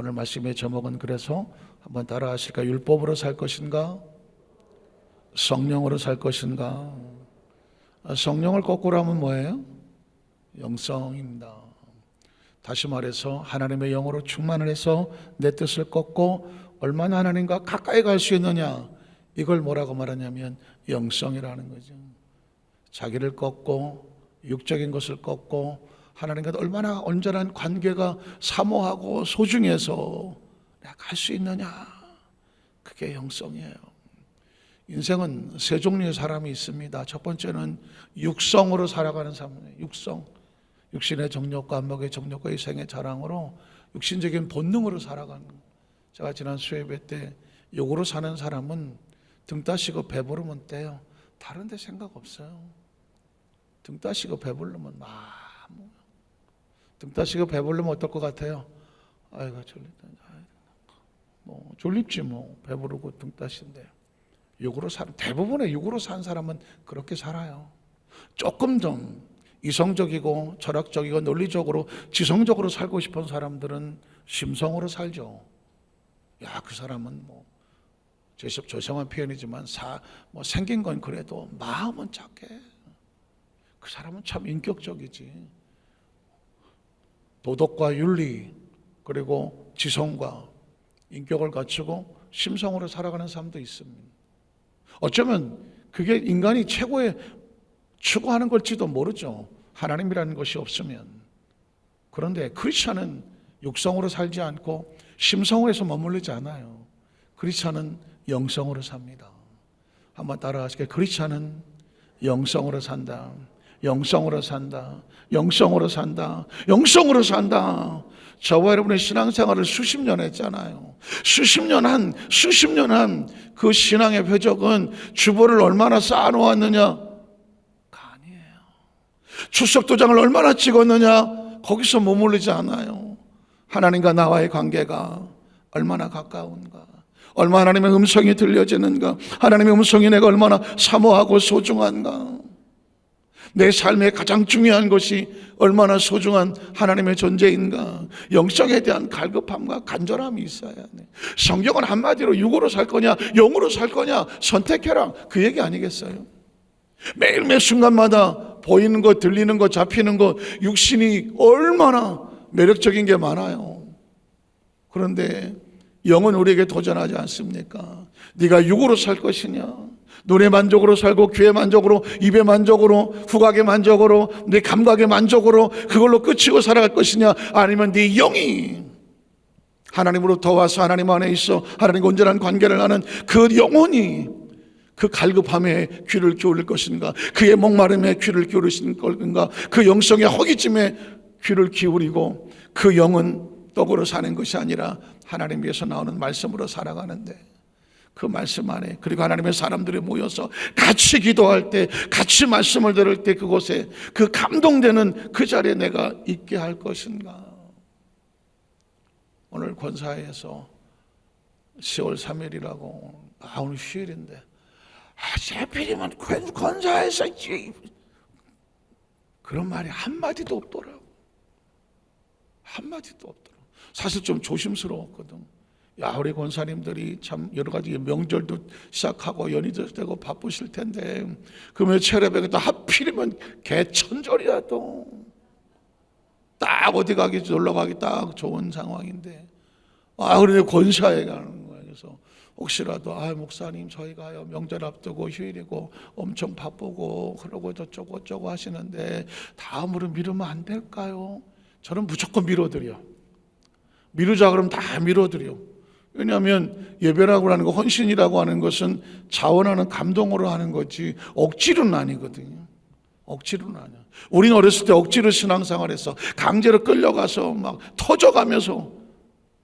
오늘 말씀의 제목은 그래서 한번 따라 하실까? 율법으로 살 것인가? 성령으로 살 것인가? 성령을 거꾸로 하면 뭐예요? 영성입니다. 다시 말해서 하나님의 영으로 충만을 해서 내 뜻을 꺾고 얼마나 하나님과 가까이 갈 수 있느냐, 이걸 뭐라고 말하냐면 영성이라는 거죠. 자기를 꺾고 육적인 것을 꺾고 하나님과 얼마나 온전한 관계가 사모하고 소중해서 내가 갈 수 있느냐, 그게 영성이에요. 인생은 세 종류의 사람이 있습니다. 첫 번째는 육성으로 살아가는 사람이에요. 육성, 육신의 정욕과 안목의 정욕과 이생의 자랑으로 육신적인 본능으로 살아가는 거예요. 제가 지난 수요예배 때 육으로 사는 사람은 등 따시고 배부르면 떼요. 다른 데 생각 없어요. 등 따시고 배부르면 등 따시고 배부르면 어떨 것 같아요? 아이고 졸립다. 뭐 졸립지 뭐, 배부르고 등 따신데. 육으로 사는, 대부분의 육으로 산 사람은 그렇게 살아요. 조금 좀 이성적이고 철학적이고 논리적으로 지성적으로 살고 싶은 사람들은 심성으로 살죠. 야, 그 사람은 뭐 죄송한 표현이지만 생긴 건 그래도 마음은 착해. 그 사람은 참 인격적이지. 도덕과 윤리 그리고 지성과 인격을 갖추고 심성으로 살아가는 사람도 있습니다. 어쩌면 그게 인간이 최고의 추구하는 걸지도 모르죠. 하나님이라는 것이 없으면. 그런데 크리스찬은 육성으로 살지 않고 심성에서 머무르지 않아요. 크리스찬은 영성으로 삽니다. 한번 따라하실게요. 크리스찬은 영성으로 산다. 영성으로 산다. 영성으로 산다. 영성으로 산다. 저와 여러분의 신앙생활을 수십 년 했잖아요. 수십 년 한 그 신앙의 표적은 주보를 얼마나 쌓아놓았느냐가 아니에요. 출석도장을 얼마나 찍었느냐, 거기서 머무르지 않아요. 하나님과 나와의 관계가 얼마나 가까운가, 얼마나 하나님의 음성이 들려지는가, 하나님의 음성이 내가 얼마나 사모하고 소중한가, 내 삶에 가장 중요한 것이 얼마나 소중한 하나님의 존재인가, 영성에 대한 갈급함과 간절함이 있어야 돼. 성경은 한마디로 육으로 살 거냐 영으로 살 거냐 선택해라, 그 얘기 아니겠어요? 매일매일 순간마다 보이는 것, 들리는 것, 잡히는 것, 육신이 얼마나 매력적인 게 많아요. 그런데 영은 우리에게 도전하지 않습니까? 네가 육으로 살 것이냐, 눈의 만족으로 살고 귀의 만족으로, 입의 만족으로, 후각의 만족으로, 네 감각의 만족으로 그걸로 끝이고 살아갈 것이냐, 아니면 네 영이 하나님으로부터 와서 하나님 안에 있어 하나님과 온전한 관계를 하는 그 영혼이 그 갈급함에 귀를 기울일 것인가, 그의 목마름에 귀를 기울이신 것인가, 그 영성의 허기짐에 귀를 기울이고 그 영은 떡으로 사는 것이 아니라 하나님 위에서 나오는 말씀으로 살아가는데, 그 말씀 안에, 그리고 하나님의 사람들이 모여서 같이 기도할 때, 같이 말씀을 들을 때 그곳에 그 감동되는 그 자리에 내가 있게 할 것인가. 오늘 권사회에서 10월 3일이라고 오늘 휴일인데 하필이면 권사회에서 그런 말이 한마디도 없더라고. 한마디도 없더라고. 사실 좀 조심스러웠거든. 야, 우리 권사님들이 참 여러 가지 명절도 시작하고 연희도 되고 바쁘실 텐데, 그러면 체력에 또 하필이면 개천절이야. 또 딱 어디 가기, 놀러 가기 딱 좋은 상황인데, 그런데 권사에 가는 거야. 그래서 혹시라도 목사님 저희가요 명절 앞두고 휴일이고 엄청 바쁘고 그러고 저쩌고 하시는데 다음으로 미루면 안 될까요? 저는 무조건 미뤄드려. 미루자 그러면 다 미뤄드려. 왜냐하면 예배라고 하는 거, 헌신이라고 하는 것은 자원하는 감동으로 하는 거지 억지로는 아니거든요. 억지로는 아니야. 우리는 어렸을 때 억지로 신앙생활했어. 강제로 끌려가서 막 터져가면서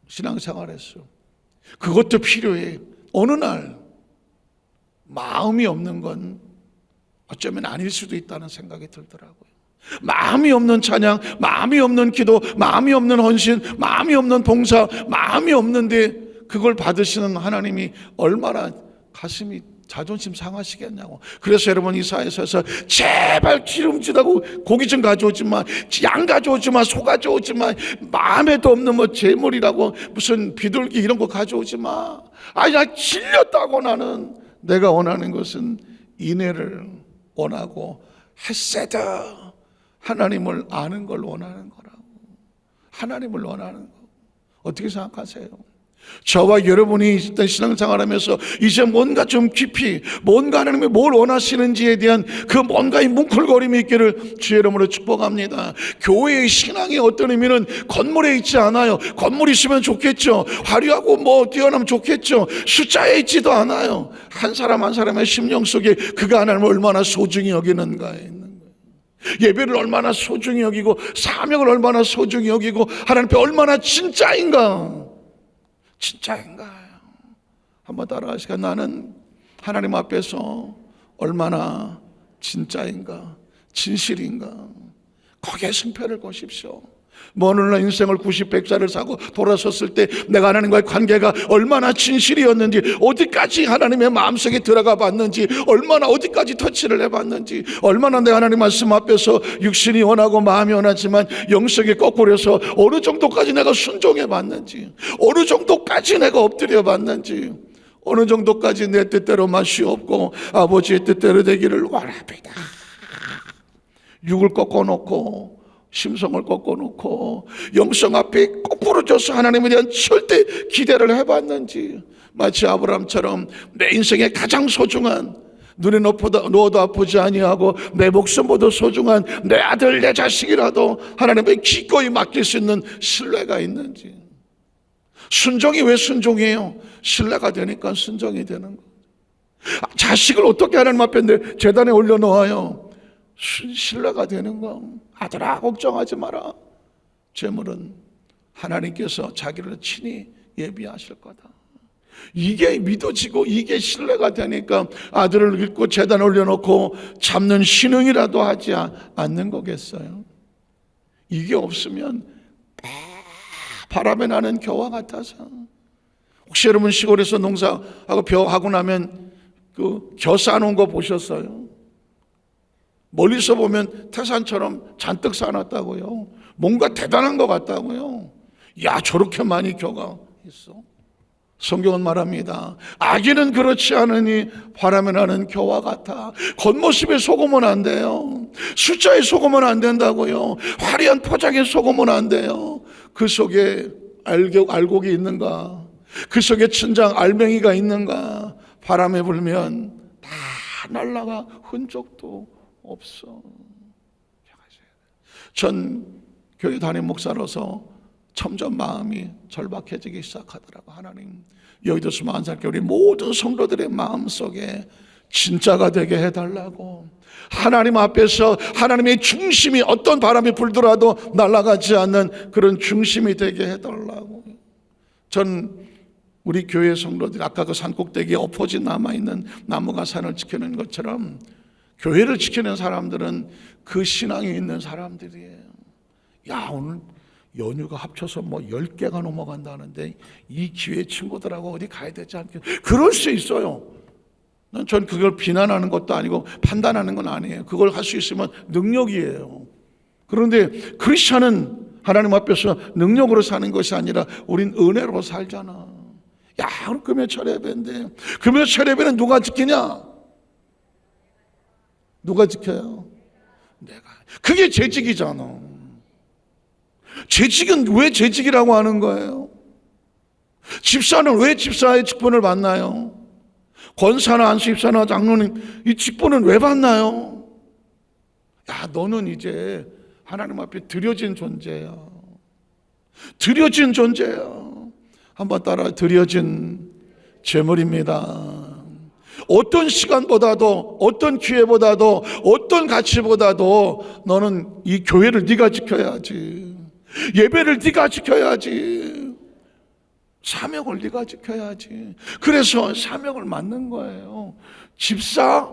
신앙생활했어. 그것도 필요해. 어느 날 마음이 없는 건 어쩌면 아닐 수도 있다는 생각이 들더라고요. 마음이 없는 찬양, 마음이 없는 기도, 마음이 없는 헌신, 마음이 없는 봉사, 마음이 없는데 그걸 받으시는 하나님이 얼마나 가슴이 자존심 상하시겠냐고. 그래서 여러분 이사야서에서 제발 기름지다고 고기 좀 가져오지 마, 양 가져오지 마, 소 가져오지 마, 마음에도 없는 뭐 재물이라고 무슨 비둘기 이런 거 가져오지 마. 아니 나 질렸다고. 나는 내가 원하는 것은 인애를 원하고 헤세드, 하나님을 아는 걸 원하는 거라고. 하나님을 원하는 거. 어떻게 생각하세요? 저와 여러분이 일단 신앙생활하면서 이제 뭔가 좀 깊이 뭔가 하나님이 뭘 원하시는지에 대한 그 뭔가의 뭉클거림이 있기를 주의 이름으로 축복합니다. 교회의 신앙의 어떤 의미는 건물에 있지 않아요. 건물이 있으면 좋겠죠. 화려하고 뭐 뛰어나면 좋겠죠. 숫자에 있지도 않아요. 한 사람 한 사람의 심령 속에 그가 하나님을 얼마나 소중히 여기는가에 있는 거예요. 예배를 얼마나 소중히 여기고 사명을 얼마나 소중히 여기고 하나님 앞에 얼마나 진짜인가. 진짜인가요? 한번 따라하시까. 나는 하나님 앞에서 얼마나 진짜인가, 진실인가. 거기에 승패를 거십시오. 먼 훗날 인생을 90, 100살을 사고 돌아섰을 때 내가 하나님과의 관계가 얼마나 진실이었는지, 어디까지 하나님의 마음속에 들어가 봤는지, 얼마나 어디까지 터치를 해봤는지, 얼마나 내가 하나님 말씀 앞에서 육신이 원하고 마음이 원하지만 영성이 거꾸로서 어느 정도까지 내가 순종해 봤는지, 어느 정도까지 내가 엎드려 봤는지, 어느 정도까지 내 뜻대로 마시옵고 아버지의 뜻대로 되기를 원합니다. 육을 꺾어놓고 심성을 꺾어놓고 영성 앞에 꼭 부러져서 하나님에 대한 절대 기대를 해봤는지, 마치 아브라함처럼 내 인생의 가장 소중한, 눈에 넣어도 아프지 아니하고 내 목숨보다 소중한 내 아들 내 자식이라도 하나님께 기꺼이 맡길 수 있는 신뢰가 있는지. 순종이 왜 순종이에요? 신뢰가 되니까 순종이 되는 거예요. 자식을 어떻게 하나님 앞에 내 제단에 올려놓아요? 신뢰가 되는 거. 아들아 걱정하지 마라. 재물은 하나님께서 자기를 친히 예비하실 거다. 이게 믿어지고 이게 신뢰가 되니까 아들을 믿고 제단에 올려놓고 잡는 신흥이라도 하지 않는 거겠어요? 이게 없으면 바람에 나는 겨와 같아서. 혹시 여러분 시골에서 농사하고 벼하고 나면 그 겨 쌓아놓은 거 보셨어요? 멀리서 보면 태산처럼 잔뜩 쌓아놨다고요. 뭔가 대단한 것 같다고요. 야, 저렇게 많이 겨가 있어. 성경은 말합니다. 악인은 그렇지 않으니 바람에 나는 겨와 같아. 겉모습에 속으면 안 돼요. 숫자에 속으면 안 된다고요. 화려한 포장에 속으면 안 돼요. 그 속에 알곡이 있는가? 그 속에 천장 알맹이가 있는가? 바람에 불면 다 날아가 흔적도 없어. 전 교회 담임 목사로서 점점 마음이 절박해지기 시작하더라고. 하나님, 여의도 수만살교 우리 모든 성도들의 마음속에 진짜가 되게 해달라고. 하나님 앞에서 하나님의 중심이 어떤 바람이 불더라도 날아가지 않는 그런 중심이 되게 해달라고. 전 우리 교회 성도들이 아까 그 산꼭대기에 엎어진 남아있는 나무가 산을 지키는 것처럼 교회를 지키는 사람들은 그 신앙이 있는 사람들이에요. 야, 오늘 연휴가 합쳐서 뭐 10개가 넘어간다는데 이 기회에 친구들하고 어디 가야 되지 않겠어요? 그럴 수 있어요. 전 그걸 비난하는 것도 아니고 판단하는 건 아니에요. 그걸 할 수 있으면 능력이에요. 그런데 크리스찬은 하나님 앞에서 능력으로 사는 것이 아니라 우린 은혜로 살잖아. 야, 오늘 금요철 예배인데 금요철 예배는 누가 지키냐? 누가 지켜요? 내가. 그게 재직이잖아. 재직은 왜 재직이라고 하는 거예요? 집사는 왜 집사의 직분을 받나요? 권사나 안수집사나 장로님 이 직분은 왜 받나요? 야, 너는 이제 하나님 앞에 드려진 존재야. 드려진 존재야. 한번 따라, 드려진 재물입니다. 어떤 시간보다도, 어떤 기회보다도, 어떤 가치보다도 너는 이 교회를 네가 지켜야지. 예배를 네가 지켜야지. 사명을 네가 지켜야지. 그래서 사명을 맡는 거예요. 집사,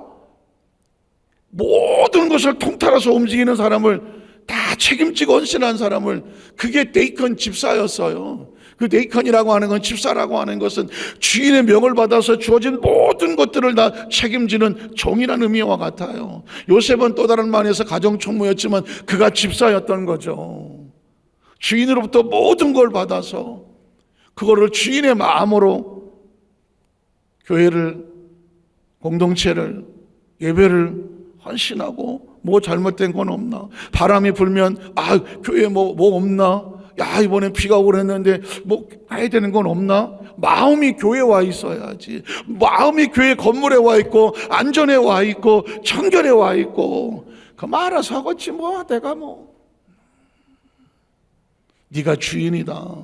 모든 것을 통틀어서 움직이는 사람을 다 책임지고 헌신한 사람을, 그게 데이컨 집사였어요. 그 데이컨이라고 하는 건, 집사라고 하는 것은 주인의 명을 받아서 주어진 모든 것들을 다 책임지는 종이라는 의미와 같아요. 요셉은 또 다른 말에서 가정총무였지만 그가 집사였던 거죠. 주인으로부터 모든 걸 받아서 그거를 주인의 마음으로 교회를, 공동체를, 예배를 헌신하고, 뭐 잘못된 건 없나? 바람이 불면 교회에 뭐 없나? 이번에 비가 오고 그랬는데 뭐 해야 되는 건 없나? 마음이 교회에 와 있어야지. 마음이 교회 건물에 와 있고, 안전에 와 있고, 청결에 와 있고, 그럼 알아서 하겠지 뭐. 내가 뭐. 네가 주인이다.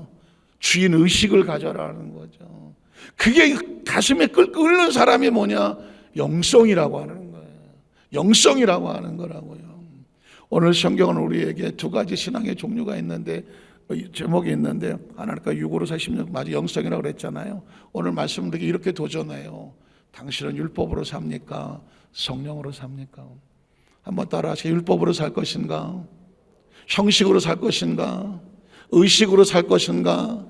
주인 의식을 가져라는 거죠. 그게 가슴에 끓는 사람이 뭐냐? 영성이라고 하는 거예요. 영성이라고 하는 거라고요. 오늘 성경은 우리에게 두 가지 신앙의 종류가 있는데, 제목이 있는데, 하나는 육으로 사시면 맞아, 영성이라고 그랬잖아요. 오늘 말씀드리기 이렇게 도전해요. 당신은 율법으로 삽니까? 성령으로 삽니까? 한번 따라하세요. 율법으로 살 것인가? 형식으로 살 것인가? 의식으로 살 것인가?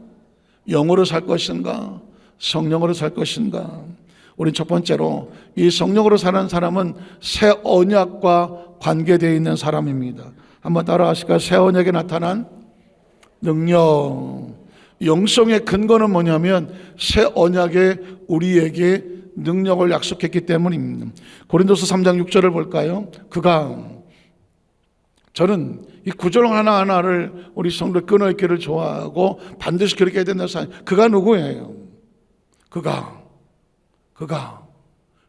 영으로 살 것인가? 성령으로 살 것인가? 우리 첫 번째로, 이 성령으로 사는 사람은 새 언약과 관계되어 있는 사람입니다. 한번 따라하실까요? 새 언약에 나타난 능력. 영성의 근거는 뭐냐면 새 언약에 우리에게 능력을 약속했기 때문입니다. 고린도서 3장 6절을 볼까요? 저는 이 구절 하나하나를 우리 성도 끊어있기를 좋아하고 반드시 그렇게 해야 된다는 사람. 그가 누구예요?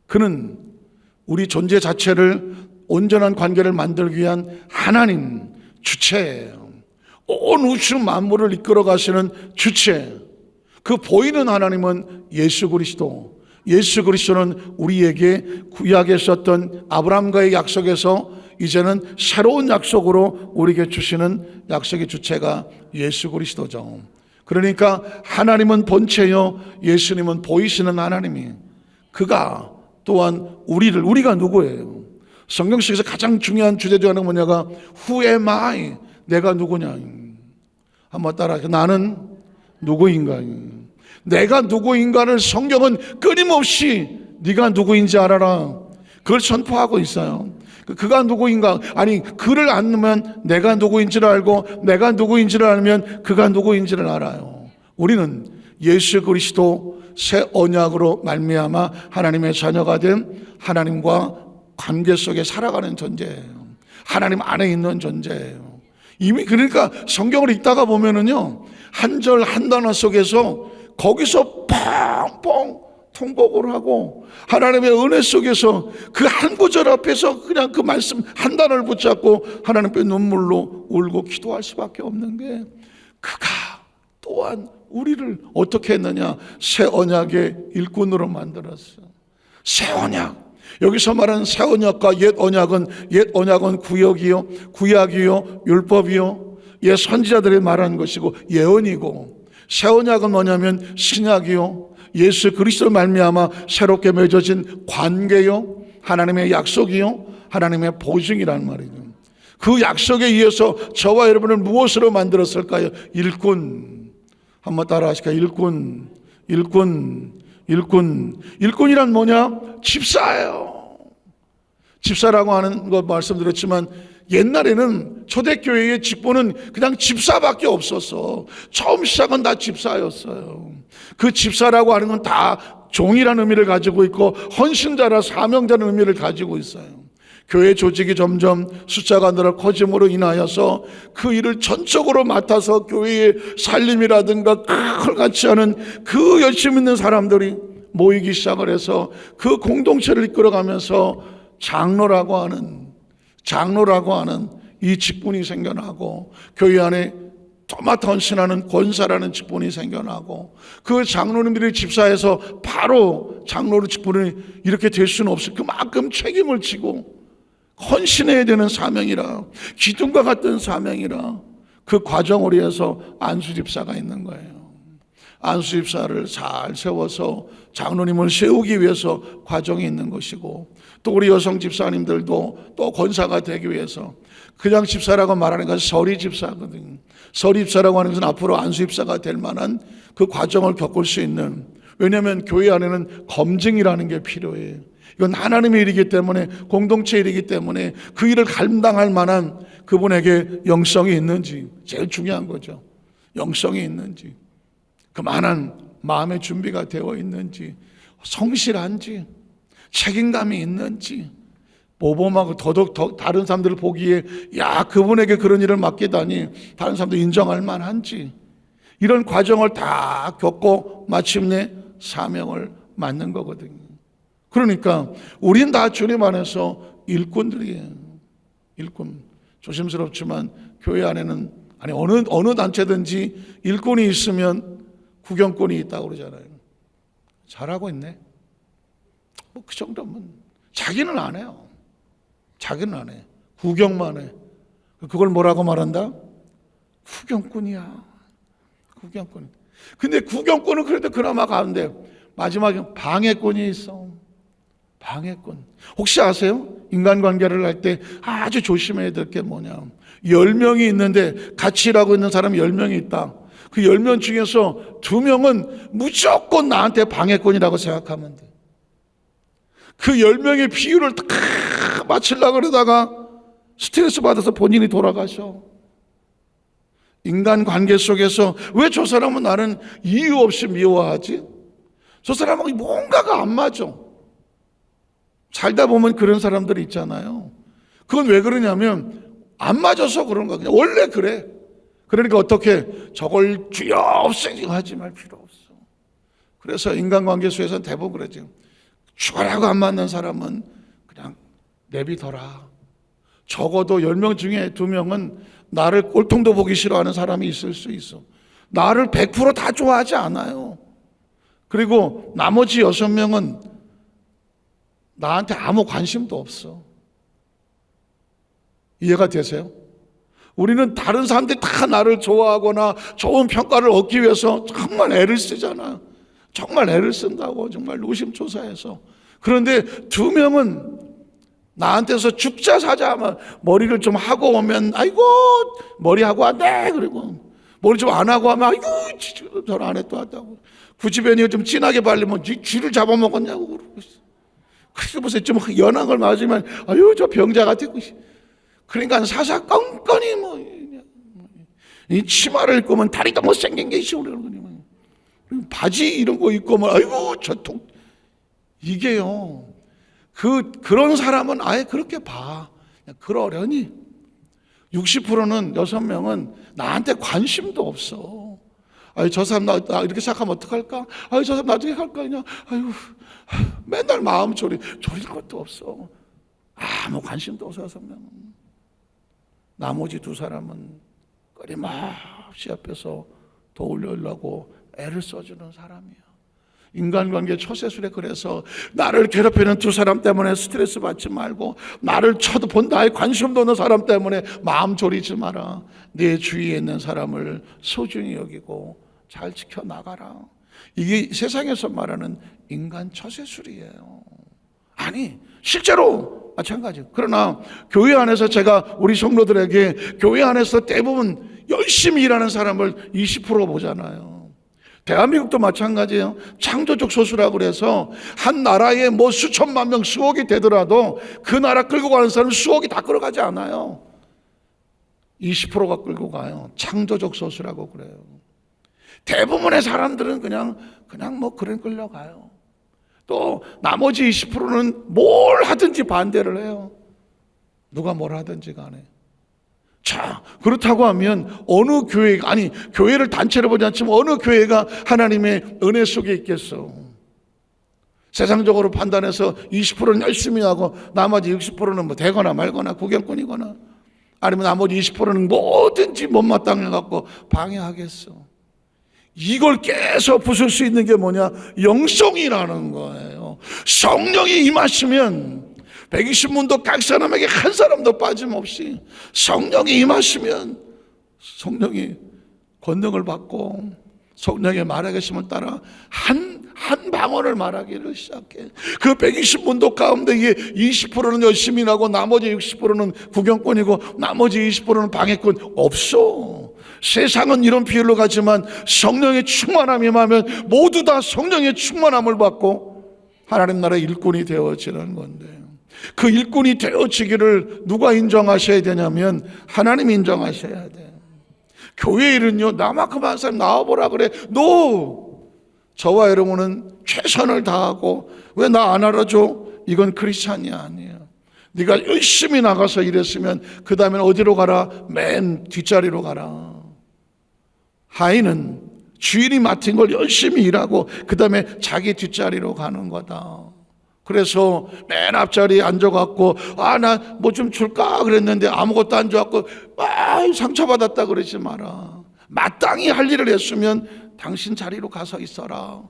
그는 우리 존재 자체를, 온전한 관계를 만들기 위한 하나님 주체예요. 온 우주 만물을 이끌어 가시는 주체. 그 보이는 하나님은 예수 그리스도. 예수 그리스도는 우리에게 구약에 썼던 아브라함과의 약속에서 이제는 새로운 약속으로 우리에게 주시는 약속의 주체가 예수 그리스도죠. 그러니까 하나님은 본체요, 예수님은 보이시는 하나님이. 그가 또한 우리가 누구예요? 성경 속에서 가장 중요한 주제 중 하나가 뭐냐가 Who am I? 내가 누구냐? 한번 따라하세요. 나는 누구인가? 내가 누구인가를 성경은 끊임없이 네가 누구인지 알아라, 그걸 선포하고 있어요. 그가 누구인가? 아니, 그를 알면 내가 누구인지를 알고, 내가 누구인지를 알면 그가 누구인지를 알아요. 우리는 예수 그리스도 새 언약으로 말미암아 하나님의 자녀가 된 하나님과 관계 속에 살아가는 존재예요. 하나님 안에 있는 존재예요. 이미 그러니까 성경을 읽다가 보면은요, 한 절 한 단어 속에서 거기서 펑펑 통곡을 하고 하나님의 은혜 속에서 그 한 구절 앞에서 그냥 그 말씀 한 단어를 붙잡고 하나님께 눈물로 울고 기도할 수밖에 없는 게, 그가 또한 우리를 어떻게 했느냐? 새 언약의 일꾼으로 만들었어. 새 언약. 여기서 말하는 새 언약과 옛 언약은 구약이요, 율법이요, 옛 선지자들이 말한 것이고 예언이고, 새 언약은 뭐냐면 신약이요, 예수 그리스도 말미암아 새롭게 맺어진 관계요, 하나님의 약속이요, 하나님의 보증이라는 말이죠. 그 약속에 의해서 저와 여러분을 무엇으로 만들었을까요? 일꾼. 한번 따라 하실까요? 일꾼이란 뭐냐? 집사예요. 집사라고 하는 거 말씀드렸지만, 옛날에는 초대교회의 직분은 그냥 집사밖에 없었어. 처음 시작은 다 집사였어요. 그 집사라고 하는 건 다 종이라는 의미를 가지고 있고, 헌신자라 사명자라는 의미를 가지고 있어요. 교회 조직이 점점 숫자가 늘어 커짐으로 인하여서 그 일을 전적으로 맡아서 교회의 살림이라든가 그걸 같이 하는 그 열심 있는 사람들이 모이기 시작을 해서 그 공동체를 이끌어가면서 장로라고 하는 이 직분이 생겨나고, 교회 안에 토마토 헌신하는 권사라는 직분이 생겨나고, 그 장로님들이 집사에서 바로 장로의 직분이 이렇게 될 수는 없을 그만큼 책임을 지고 헌신해야 되는 사명이라, 기둥과 같은 사명이라 그 과정을 위해서 안수 집사가 있는 거예요. 안수 집사를 잘 세워서 장로님을 세우기 위해서 과정이 있는 것이고, 또 우리 여성 집사님들도 또 권사가 되기 위해서, 그냥 집사라고 말하는 것은 서리 집사거든요. 서리 집사라고 하는 것은 앞으로 안수 집사가 될 만한 그 과정을 겪을 수 있는, 왜냐하면 교회 안에는 검증이라는 게 필요해요. 이건 하나님의 일이기 때문에, 공동체 일이기 때문에 그 일을 감당할 만한 그분에게 영성이 있는지, 제일 중요한 거죠. 영성이 있는지, 그만한 마음의 준비가 되어 있는지, 성실한지, 책임감이 있는지, 모범하고 더더욱 다른 사람들을 보기에 야, 그분에게 그런 일을 맡기다니 다른 사람도 인정할 만한지, 이런 과정을 다 겪고 마침내 사명을 맡는 거거든요. 그러니까 우린 다 주님 안에서 일꾼들이에요. 일꾼. 조심스럽지만 교회 안에는, 아니 어느 단체든지 일꾼이 있으면 구경꾼이 있다고 그러잖아요. 잘하고 있네. 뭐 그 정도면. 자기는 안 해요. 자기는 안 해. 구경만 해. 그걸 뭐라고 말한다? 구경꾼이야. 구경꾼. 근데 구경꾼은 그래도 그나마 가는데 마지막에 방해꾼이 있어. 방해꾼. 혹시 아세요? 인간관계를 할 때 아주 조심해야 될 게 뭐냐, 10명이 있는데 같이 일하고 있는 사람이 10명이 있다. 그 10명 중에서 2명은 무조건 나한테 방해꾼이라고 생각하면 돼. 그 10명의 비율을 다 맞추려고 그러다가 스트레스 받아서 본인이 돌아가셔. 인간관계 속에서 왜 저 사람은 나는 이유 없이 미워하지? 저 사람하고 뭔가가 안 맞아. 살다 보면 그런 사람들이 있잖아요. 그건 왜 그러냐면 안 맞아서 그런 거야. 그냥 원래 그래. 그러니까 어떻게 저걸 주여 없이 하지 말 필요 없어. 그래서 인간관계 속에서는 대부분 그러지. 죽어라고 안 맞는 사람은 그냥 내비둬라. 적어도 10명 중에 2명은 나를 꼴통도 보기 싫어하는 사람이 있을 수 있어. 나를 100% 다 좋아하지 않아요. 그리고 나머지 6명은 나한테 아무 관심도 없어. 이해가 되세요? 우리는 다른 사람들이 다 나를 좋아하거나 좋은 평가를 얻기 위해서 정말 애를 쓰잖아. 정말 애를 쓴다고, 정말 노심초사해서. 그런데 2명은 나한테서 죽자 사자 하면 머리를 좀 하고 오면 아이고 머리 하고 왔네, 그리고 머리 좀 안 하고 하면 아이고 전 안 해 또 왔다고. 구지배니가 좀 진하게 바르면 쥐를 잡아먹었냐고 그러고 있어. 그래서 무슨 좀 연한 걸 맞으면 아유 저 병자 같았고. 그러니까 사사건건이 이 치마를 입고 오면 다리도 못생긴 게 있어. 바지 이런 거 입고 오면 아이고 저통. 이게요, 그런 사람은 아예 그렇게 봐. 그러려니 60%는 6명은 나한테 관심도 없어. 아유 저 사람 나 이렇게 생각하면 어떡할까? 아유 저 사람 나중에 할까? 그냥 아유 맨날 마음 졸일 것도 없어. 아무 관심도 없어. 6명은. 나머지 2사람은 끊임없이 앞에서 도우려고 애를 써주는 사람이야. 인간관계 처세술에 그래서 나를 괴롭히는 2사람 때문에 스트레스 받지 말고, 나를 쳐다본 나의 관심도 없는 사람 때문에 마음 졸이지 마라. 내 주위에 있는 사람을 소중히 여기고 잘 지켜나가라. 이게 세상에서 말하는 인간 처세술이에요. 아니 실제로 마찬가지. 그러나 교회 안에서 제가 우리 성도들에게 교회 안에서 대부분 열심히 일하는 사람을 20% 보잖아요. 대한민국도 마찬가지예요. 창조적 소수라고 그래서 한 나라에 뭐 수천만 명, 수억이 되더라도 그 나라 끌고 가는 사람 수억이 다 끌어가지 않아요. 20%가 끌고 가요. 창조적 소수라고 그래요. 대부분의 사람들은 그냥 뭐 그런 끌려가요. 또 나머지 20%는 뭘 하든지 반대를 해요. 누가 뭘 하든지 간에. 자, 그렇다고 하면 어느 교회가, 아니 교회를 단체로 보지 않지만 어느 교회가 하나님의 은혜 속에 있겠어? 세상적으로 판단해서 20%는 열심히 하고 나머지 60%는 뭐 되거나 말거나 구경꾼이거나, 아니면 나머지 20%는 뭐든지 못마땅해 갖고 방해하겠어. 이걸 깨서 부술 수 있는 게 뭐냐? 영성이라는 거예요. 성령이 임하시면 120문도 각 사람에게 한 사람도 빠짐없이 성령이 임하시면 성령이 권능을 받고 성령의 말하게 하심을 따라 한 방언을 말하기를 시작해. 그 120문도 가운데 20%는 열심히 일하고 나머지 60%는 구경꾼이고 나머지 20%는 방해꾼 없어. 세상은 이런 비율로 가지만 성령의 충만함이 임하면 모두 다 성령의 충만함을 받고 하나님 나라의 일꾼이 되어지는 건데, 그 일꾼이 되어지기를 누가 인정하셔야 되냐면 하나님이 인정하셔야 돼. 교회 일은요, 나만큼 한 사람 나와보라 그래. 저와 여러분은 최선을 다하고 왜 나 안 알아줘? 이건 크리스찬이 아니에요. 네가 열심히 나가서 일했으면 그 다음엔 어디로 가라? 맨 뒷자리로 가라. 하인은 주인이 맡은 걸 열심히 일하고 그 다음에 자기 뒷자리로 가는 거다. 그래서 맨 앞자리에 앉아갖고 나 뭐 좀 줄까 그랬는데 아무것도 안 줘갖고 상처받았다 그러지 마라. 마땅히 할 일을 했으면 당신 자리로 가서 있어라.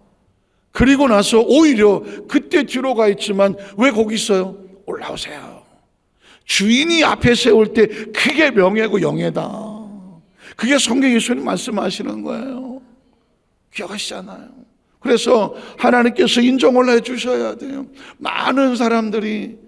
그리고 나서 오히려 그때 뒤로 가 있지만 왜 거기 있어요? 올라오세요. 주인이 앞에 세울 때 그게 명예고 영예다. 그게 성경 예수님 말씀하시는 거예요. 기억하시잖아요. 그래서 하나님께서 인정을 해주셔야 돼요. 많은 사람들이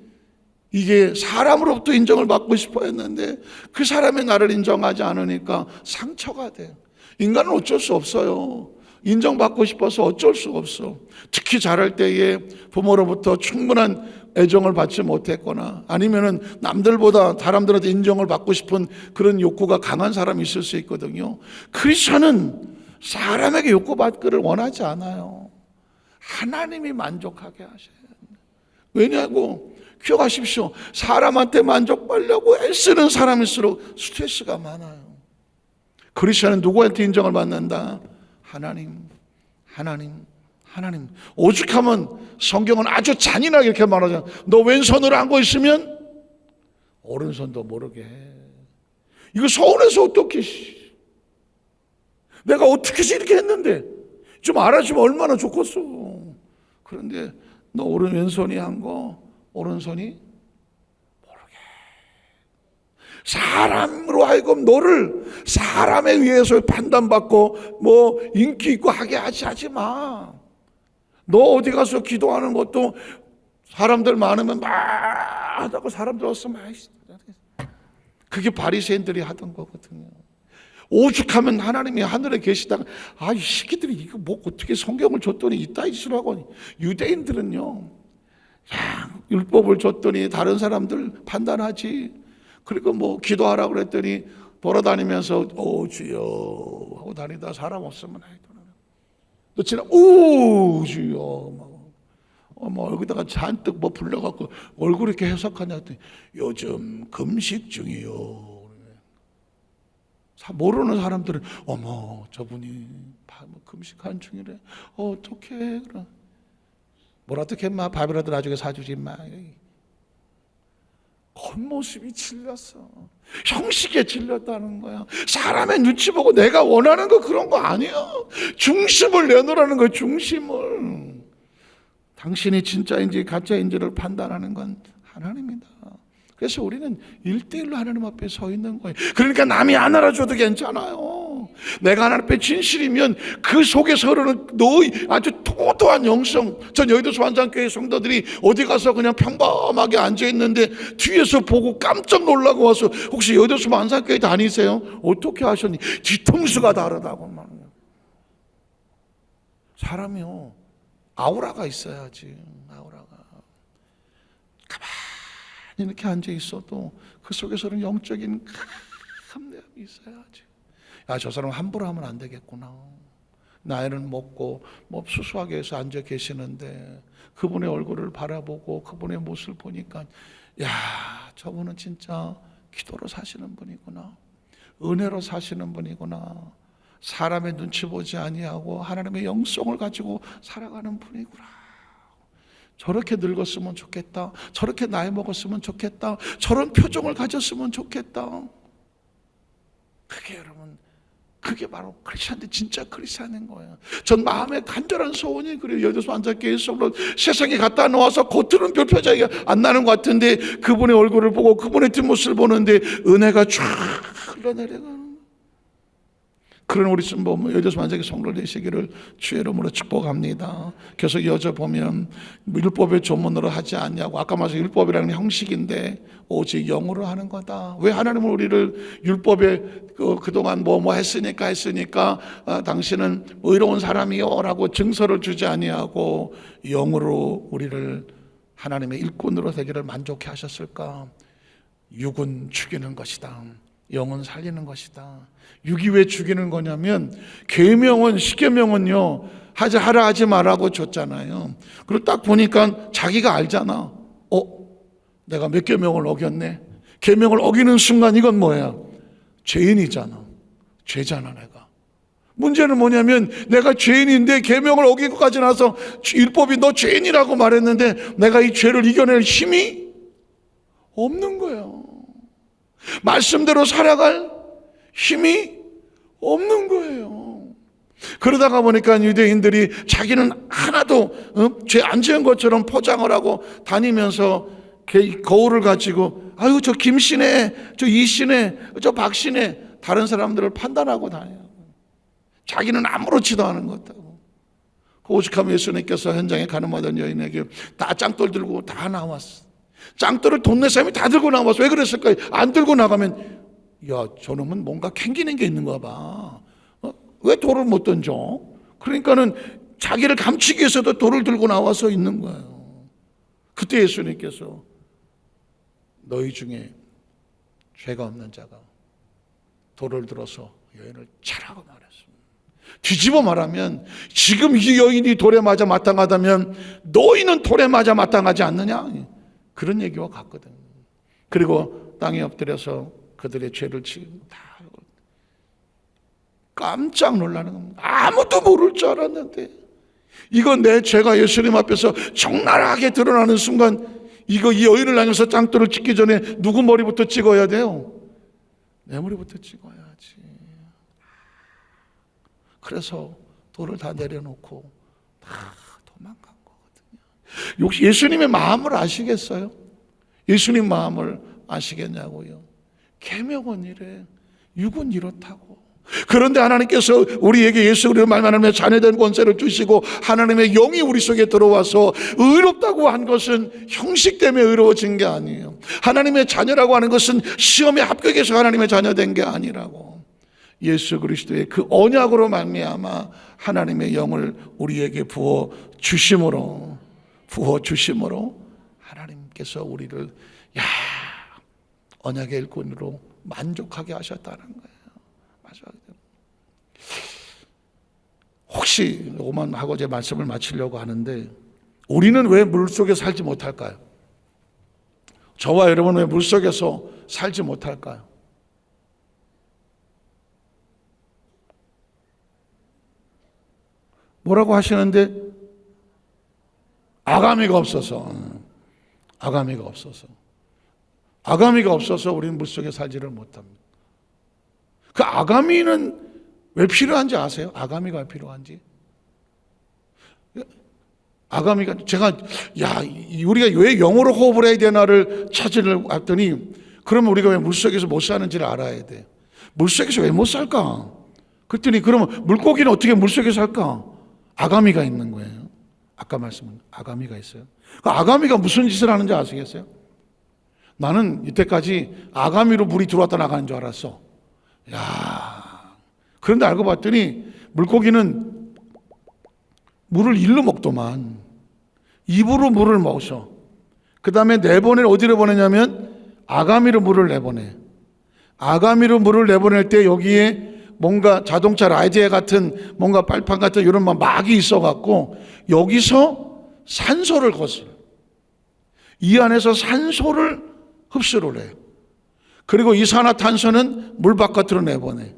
이게 사람으로부터 인정을 받고 싶어 했는데 그 사람이 나를 인정하지 않으니까 상처가 돼요. 인간은 어쩔 수 없어요. 인정받고 싶어서 어쩔 수 없어. 특히 자랄 때에 부모로부터 충분한 애정을 받지 못했거나 아니면은 남들보다 사람들한테 인정을 받고 싶은 그런 욕구가 강한 사람이 있을 수 있거든요. 크리스천은 사람에게 욕구받기를 원하지 않아요. 하나님이 만족하게 하셔야 합니다. 왜냐고? 기억하십시오. 사람한테 만족받으려고 애쓰는 사람일수록 스트레스가 많아요. 크리스천은 누구한테 인정을 받는다? 하나님. 오죽하면 성경은 아주 잔인하게 이렇게 말하잖아. 너 왼손으로 안고 있으면 오른손도 모르게 해. 이거 서운해서 어떻게, 내가 어떻게 해서 이렇게 했는데 좀 알아주면 얼마나 좋겠어. 그런데 너 왼손이 한 거 오른손이 모르게. 사람으로 하여금 너를 사람에 의해서 판단받고 뭐 인기 있고 하게 하지 마. 너 어디 가서 기도하는 것도 사람들 많으면 막 하다가 사람들 없으면 그게 바리새인들이 하던 거거든요. 오죽하면 하나님이 하늘에 계시다가 이 새끼들이 이거 뭐 어떻게 성경을 줬더니 이따 있으라고. 유대인들은요, 율법을 줬더니 다른 사람들 판단하지. 그리고 뭐 기도하라 그랬더니 돌아다니면서 주여 하고 다니다 사람 없으면 또 지나 주여 뭐 여기다가 잔뜩 뭐 불려갖고 얼굴 이렇게 해석하냐 했더니 요즘 금식 중이요. 모르는 사람들은 저분이 금식한 중이래. 어떡해. 그럼 뭘 어떻게 인마 밥이라도 나중에 사주지 인마. 겉모습이 질렸어. 형식에 질렸다는 거야. 사람의 눈치 보고 내가 원하는 거 그런 거 아니야. 중심을 내놓으라는 거야. 중심을. 당신이 진짜인지 가짜인지를 판단하는 건 하나님이다. 그래서 우리는 1대1로 하나님 앞에 서 있는 거예요. 그러니까 남이 안 알아줘도 괜찮아요. 내가 하나님 앞에 진실이면 그 속에서 흐르는 너의 아주 토도한 영성. 전 여의도 소환장교회 성도들이 어디 가서 그냥 평범하게 앉아있는데 뒤에서 보고 깜짝 놀라고 와서 혹시 여의도 소환장교회 다니세요? 어떻게 하셨니? 뒤통수가 다르다고 말해요. 사람이요, 아우라가 있어야지. 아우라가 가만히 이렇게 앉아 있어도 그 속에서는 영적인 큰 내용이 있어야지. 저 사람 함부로 하면 안 되겠구나. 나이는 먹고 뭐 수수하게 해서 앉아 계시는데 그분의 얼굴을 바라보고 그분의 모습을 보니까 저분은 진짜 기도로 사시는 분이구나. 은혜로 사시는 분이구나. 사람의 눈치 보지 아니하고 하나님의 영성을 가지고 살아가는 분이구나. 저렇게 늙었으면 좋겠다. 저렇게 나이 먹었으면 좋겠다. 저런 표정을 가졌으면 좋겠다. 그게 여러분, 그게 바로 크리스찬인데 진짜 크리스찬인 거예요. 전 마음에 간절한 소원이 그래요. 여기서 앉아있게 세상에 갖다 놓아서 겉으로는 별 표정이 안 나는 것 같은데 그분의 얼굴을 보고 그분의 뒷모습을 보는데 은혜가 쫙 흘러내려가는 거예요. 그런 우리 여덟 만족의 성도 되시기를 주의 이름으로 축복합니다. 계속 이어져 보면 율법의 조문으로 하지 않냐고. 아까 말씀 율법이라는 형식인데 오직 영으로 하는 거다. 왜 하나님은 우리를 율법에 그동안 뭐 했으니까 당신은 의로운 사람이요라고 증서를 주지 아니하고 영으로 우리를 하나님의 일꾼으로 되기를 만족해 하셨을까? 육은 죽이는 것이다. 영은 살리는 것이다. 육이 왜 죽이는 거냐면 계명은 십계명은요 하라 하지 말라고 줬잖아요. 그리고 딱 보니까 자기가 알잖아. 내가 몇 계명을 어겼네. 계명을 어기는 순간 이건 뭐야? 죄인이잖아. 죄잖아 내가. 문제는 뭐냐면 내가 죄인인데 계명을 어기고까지 나서 율법이 너 죄인이라고 말했는데 내가 이 죄를 이겨낼 힘이 없는 거예요. 말씀대로 살아갈 힘이 없는 거예요. 그러다가 보니까 유대인들이 자기는 하나도 죄 안 지은 것처럼 포장을 하고 다니면서 거울을 가지고 아유 저 김씨네, 저 이씨네, 저 박씨네 다른 사람들을 판단하고 다녀요. 자기는 아무렇지도 않은 것 같다고. 오죽하면 예수님께서 현장에 가늠하던 여인에게 다 짱돌 들고 다 나왔어. 짱돌을 돈 낸 사람이 다 들고 나와서 왜 그랬을까요? 안 들고 나가면 야 저놈은 뭔가 캥기는 게 있는가 봐. 왜 돌을 못 던져? 그러니까는 자기를 감추기 위해서도 돌을 들고 나와서 있는 거예요. 그때 예수님께서 너희 중에 죄가 없는 자가 돌을 들어서 여인을 차라고 말했습니다. 뒤집어 말하면 지금 이 여인이 돌에 맞아 마땅하다면 너희는 돌에 맞아 마땅하지 않느냐? 그런 얘기와 같거든요. 그리고 땅에 엎드려서 그들의 죄를 지금 다 깜짝 놀라는 겁니다. 아무도 모를 줄 알았는데 이건 내 죄가 예수님 앞에서 적나라하게 드러나는 순간 이 여인을 향해서 짱돌을 찍기 전에 누구 머리부터 찍어야 돼요? 내 머리부터 찍어야지. 그래서 돌을 다 내려놓고 다 도망간 거거든요. 혹시 예수님의 마음을 아시겠어요? 예수님 마음을 아시겠냐고요? 계명은 이래, 육은 이렇다고. 그런데 하나님께서 우리에게 예수 그리스도의 말만 하면 자녀된 권세를 주시고 하나님의 영이 우리 속에 들어와서 의롭다고 한 것은 형식 때문에 의로워진 게 아니에요. 하나님의 자녀라고 하는 것은 시험에 합격해서 하나님의 자녀된 게 아니라고. 예수 그리스도의 그 언약으로 말미암아 하나님의 영을 우리에게 부어 주심으로 하나님께서 우리를 언약의 일꾼으로 만족하게 하셨다는 거예요. 혹시 이것만 하고 제 말씀을 마치려고 하는데 우리는 왜 물속에 살지 못할까요? 저와 여러분 왜 물속에서 살지 못할까요? 뭐라고 하시는데 아가미가 없어서 우리는 물속에 살지를 못합니다. 그 아가미는 왜 필요한지 아세요? 아가미가 왜 필요한지? 아가미가 우리가 왜 영어로 호흡을 해야 되나를 찾으려고 했더니 그러면 우리가 왜 물속에서 못 사는지를 알아야 돼. 물속에서 왜 못 살까? 그랬더니 그러면 물고기는 어떻게 물속에 살까? 아가미가 있는 거예요. 아까 말씀은 아가미가 있어요. 그 아가미가 무슨 짓을 하는지 아시겠어요? 나는 이때까지 아가미로 물이 들어왔다 나가는 줄 알았어. 그런데 알고 봤더니 물고기는 물을 일로 먹더만. 입으로 물을 먹어. 그 다음에 내보낼 어디로 보내냐면 아가미로 물을 내보내. 아가미로 물을 내보낼 때 여기에 뭔가 자동차 라디에 같은 뭔가 빨판 같은 이런 막이 있어갖고 여기서 산소를 거슬러. 이 안에서 산소를 흡수를 해. 그리고 이산화탄소는 물 바깥으로 내보내.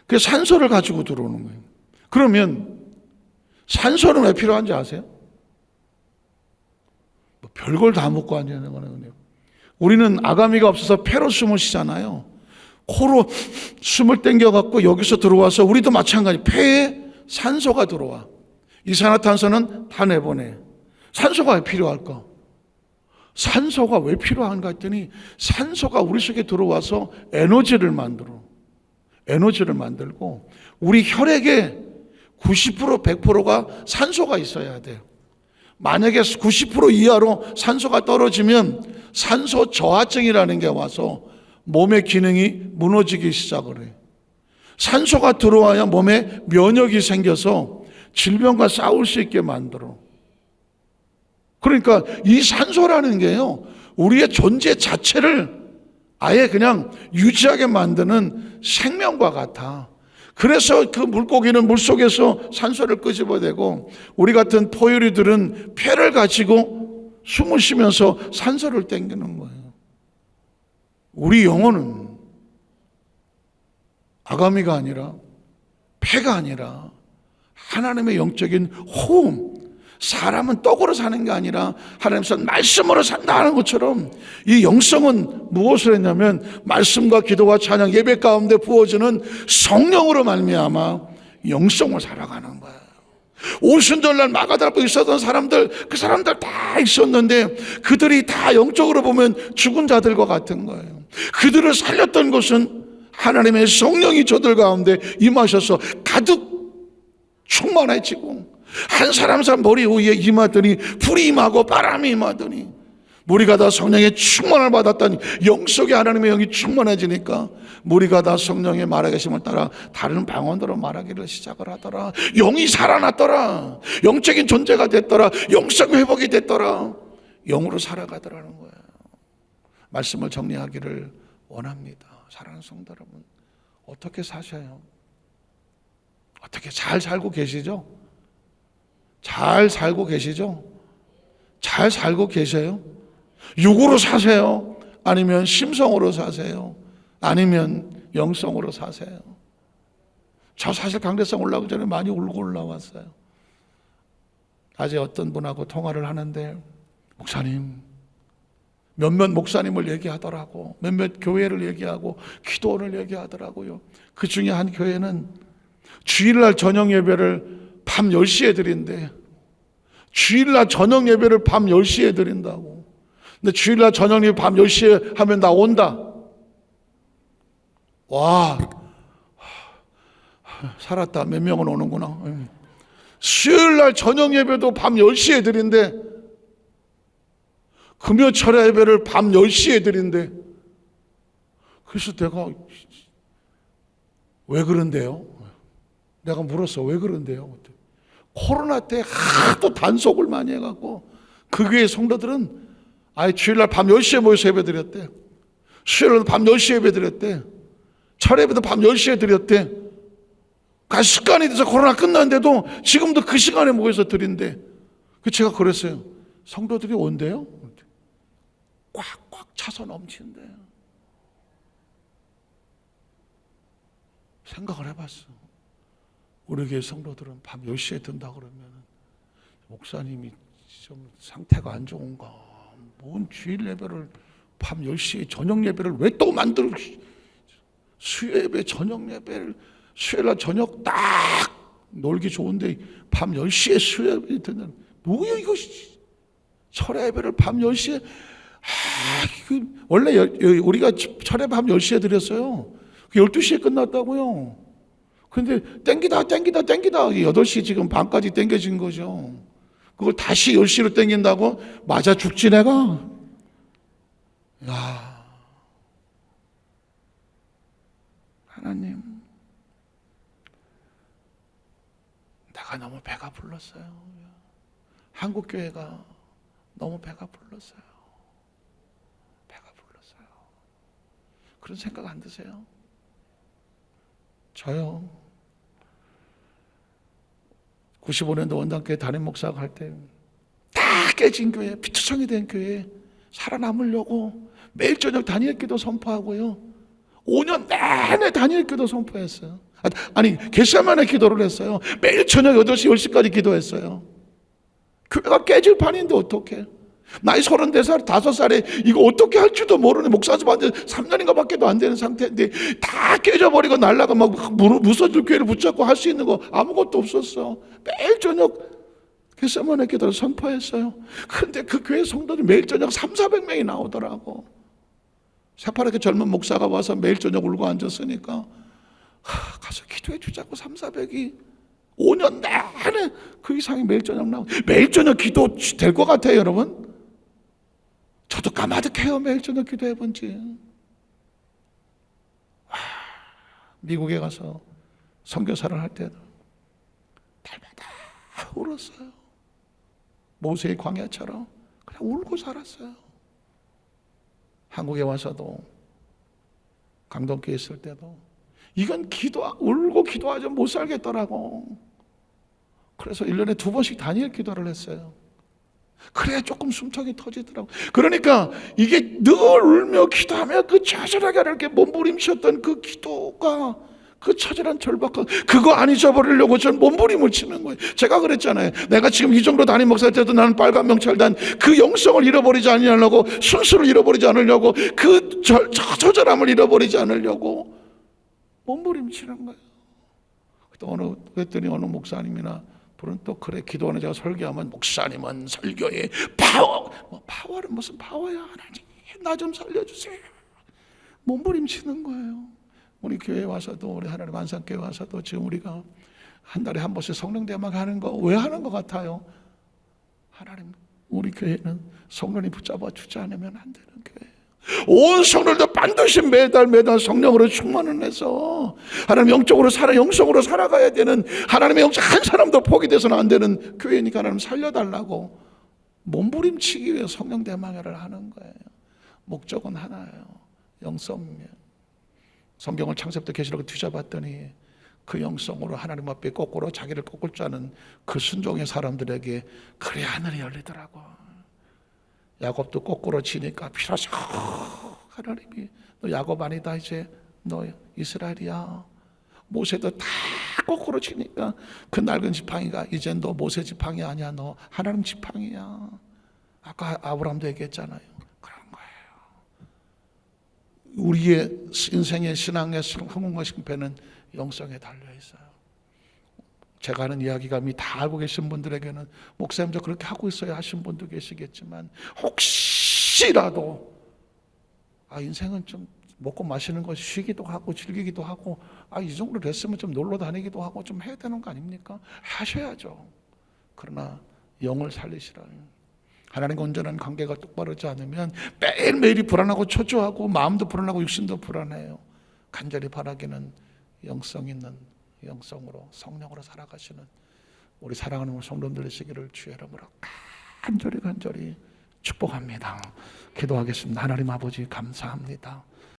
그 산소를 가지고 들어오는 거예요. 그러면 산소는 왜 필요한지 아세요? 별걸 다 먹고 앉아있는 거네요. 우리는 아가미가 없어서 폐로 숨을 쉬잖아요. 코로 숨을 땡겨갖고 여기서 들어와서 우리도 마찬가지. 폐에 산소가 들어와. 이산화탄소는 다 내보내. 산소가 왜 필요할까? 산소가 왜 필요한가 했더니 산소가 우리 속에 들어와서 에너지를 만들어. 에너지를 만들고 우리 혈액에 90% 100%가 산소가 있어야 돼요. 만약에 90% 이하로 산소가 떨어지면 산소 저하증이라는 게 와서 몸의 기능이 무너지기 시작을 해요. 산소가 들어와야 몸에 면역이 생겨서 질병과 싸울 수 있게 만들어. 그러니까 이 산소라는 게요, 우리의 존재 자체를 아예 그냥 유지하게 만드는 생명과 같아. 그래서 그 물고기는 물속에서 산소를 끄집어내고 우리 같은 포유류들은 폐를 가지고 숨을 쉬면서 산소를 땡기는 거예요. 우리 영혼은 아가미가 아니라 폐가 아니라 하나님의 영적인 호흡, 사람은 떡으로 사는 게 아니라 하나님께서 말씀으로 산다는 것처럼 이 영성은 무엇을 했냐면 말씀과 기도와 찬양 예배 가운데 부어지는 성령으로 말미암아 영성을 살아가는 거예요. 오순절날 마가다락방에 있었던 사람들, 그 사람들 다 있었는데 그들이 다 영적으로 보면 죽은 자들과 같은 거예요. 그들을 살렸던 것은 하나님의 성령이 저들 가운데 임하셔서 가득 충만해지고 한 사람 머리 위에 임하더니 불이 임하고 바람이 임하더니 무리가 다 성령의 충만을 받았다니 영속에 하나님의 영이 충만해지니까 무리가 다 성령의 말하계심을 따라 다른 방언으로 말하기를 시작을 하더라. 영이 살아났더라. 영적인 존재가 됐더라. 영성 회복이 됐더라. 영으로 살아가더라는 거예요. 말씀을 정리하기를 원합니다. 사랑하는 성도 여러분, 어떻게 사셔요? 어떻게 잘 살고 계시죠? 잘 살고 계시죠? 잘 살고 계세요? 육으로 사세요? 아니면 심성으로 사세요? 아니면 영성으로 사세요? 저 사실 강대상 올라오기 전에 많이 울고 올라왔어요. 어제 어떤 분하고 통화를 하는데 목사님, 몇몇 목사님을 얘기하더라고. 몇몇 교회를 얘기하고 기도원을 얘기하더라고요. 그 중에 한 교회는 주일날 저녁 예배를 밤 10시에 드린대. 주일날 저녁 예배를 밤 10시에 드린다고. 근데 주일날 저녁 예배 밤 10시에 하면 나 온다. 와, 살았다. 몇 명은 오는구나. 수요일날 저녁 예배도 밤 10시에 드린대. 금요 철야 예배를 밤 10시에 드린대. 그래서 내가 왜 그런데요? 내가 물었어. 왜 그런데요? 코로나 때 하도 단속을 많이 해갖고 그 교회 성도들은 아예 주일날 밤 10시에 모여서 예배 드렸대. 수요일날 밤 10시에 예배 드렸대. 철야 예배도 밤 10시에 드렸대. 그 습관이 돼서 코로나 끝났는데도 지금도 그 시간에 모여서 드린대. 제가 그랬어요. 성도들이 온대요? 꽉꽉 차서 넘친대. 생각을 해봤어. 우리 교회 성도들은 밤 10시에 든다 그러면 목사님이 좀 상태가 안 좋은가? 뭔 주일 예배를 밤 10시에 저녁 예배를 왜 또 만들어? 수요 예배 저녁 예배를 수요일날 저녁 딱 놀기 좋은데 밤 10시에 수요 예배 듣는 뭐야 이거? 철야 예배를 밤 10시에 원래 우리가 철야 밤 10시에 드렸어요. 12시에 끝났다고요. 근데 땡기다 8시 지금 반까지 땡겨진 거죠. 그걸 다시 10시로 땡긴다고? 맞아 죽지 내가? 야, 하나님, 내가 너무 배가 불렀어요. 한국교회가 너무 배가 불렀어요. 배가 불렀어요. 그런 생각 안 드세요? 저요. 95년도 원당교회 담임 목사가 할 때 다 깨진 교회, 피투성이 된 교회 살아남으려고 매일 저녁 단일기도 선포하고요. 5년 내내 단일기도 선포했어요. 아니 겟세마네 기도를 했어요. 매일 저녁 8시, 10시까지 기도했어요. 교회가 깨질 판인데 어떡해. 나이 34살, 5살에 이거 어떻게 할지도 모르는 목사님 한테 3년인가 밖에도 안 되는 상태인데 다 깨져버리고 날라가 막 무서질 교회를 붙잡고 할 수 있는 거 아무것도 없었어. 매일 저녁 겟세마네 기도를 선포했어요. 근데 그 교회 성도들이 매일 저녁 300~400명이 나오더라고. 새파랗게 젊은 목사가 와서 매일 저녁 울고 앉았으니까 가서 기도해 주자고 3, 400이 5년 내내 그 이상이 매일 저녁 나오고, 매일 저녁 기도 될 것 같아요 여러분? 저도 까마득해요. 매일 저녁 기도해 본 지. 미국에 가서 선교사를 할 때도 날마다 울었어요. 모세의 광야처럼 그냥 울고 살았어요. 한국에 와서도 강동교회 있을 때도 이건 울고 기도하지 못 살겠더라고. 그래서 1년에 2번씩 단일 기도를 했어요. 그래야 조금 숨통이 터지더라고. 그러니까 이게 늘 울며 기도하며 그 처절하게 이렇게 몸부림쳤던 그 기도가, 그 처절한 절박함, 그거 안 잊어버리려고 전 몸부림을 치는 거예요. 제가 그랬잖아요. 내가 지금 이 정도 담임 목사일 때도 나는 빨간 명찰단 그 영성을 잃어버리지 않으려고, 순수를 잃어버리지 않으려고, 그 처절함을 잃어버리지 않으려고 몸부림치는 거예요. 그랬더니 어느 목사님이나 불은 또 그래, 기도하는 제가 설교하면 목사님은 설교에 파워, 파워는 무슨 파워야, 하나님 나 좀 살려주세요. 몸부림치는 거예요. 우리 교회에 와서도, 우리 하나님 안산교회 와서도 지금 우리가 한 달에 한 번씩 성령대막 하는 거 왜 하는 것 같아요? 하나님, 우리 교회는 성령이 붙잡아 주지 않으면 안 되는 교회예요. 온 성도들도 반드시 매달 성령으로 충만을 해서 하나님 영적으로 영성으로 살아가야 되는, 하나님의 영적 한 사람도 포기돼서는 안 되는 교회니까 하나님 살려달라고 몸부림치기 위해 성령 대망회를 하는 거예요. 목적은 하나예요. 영성이에요. 성경을 창세부터 계시록을 뒤져봤더니 그 영성으로 하나님 앞에 거꾸로 자기를 꺾을 줄 아는 그 순종의 사람들에게 그래 하늘이 열리더라고. 야곱도 거꾸로 치니까 비로소 하나님이 너 야곱 아니다, 이제 너 이스라엘이야. 모세도 다 거꾸로 치니까 그 낡은 지팡이가 이젠 너 모세 지팡이 아니야, 너 하나님 지팡이야. 아까 아브라함도 얘기했잖아요. 그런 거예요. 우리의 인생의 신앙의 성공과 실패는 영성에 달려 있어요. 제가 하는 이야기가 이미 다 알고 계신 분들에게는 목사님 저 그렇게 하고 있어야 하신 분도 계시겠지만, 혹시라도 인생은 좀 먹고 마시는 거 쉬기도 하고 즐기기도 하고 이 정도 됐으면 좀 놀러 다니기도 하고 좀 해야 되는 거 아닙니까? 하셔야죠. 그러나 영을 살리시라는, 하나님과 온전한 관계가 똑바르지 않으면 매일매일이 불안하고 초조하고 마음도 불안하고 육신도 불안해요. 간절히 바라기는 영성 있는 영성으로, 성령으로 살아가시는 우리 사랑하는 성도들 되시기를 주의 이름으로 간절히 축복합니다. 기도하겠습니다. 하나님 아버지 감사합니다.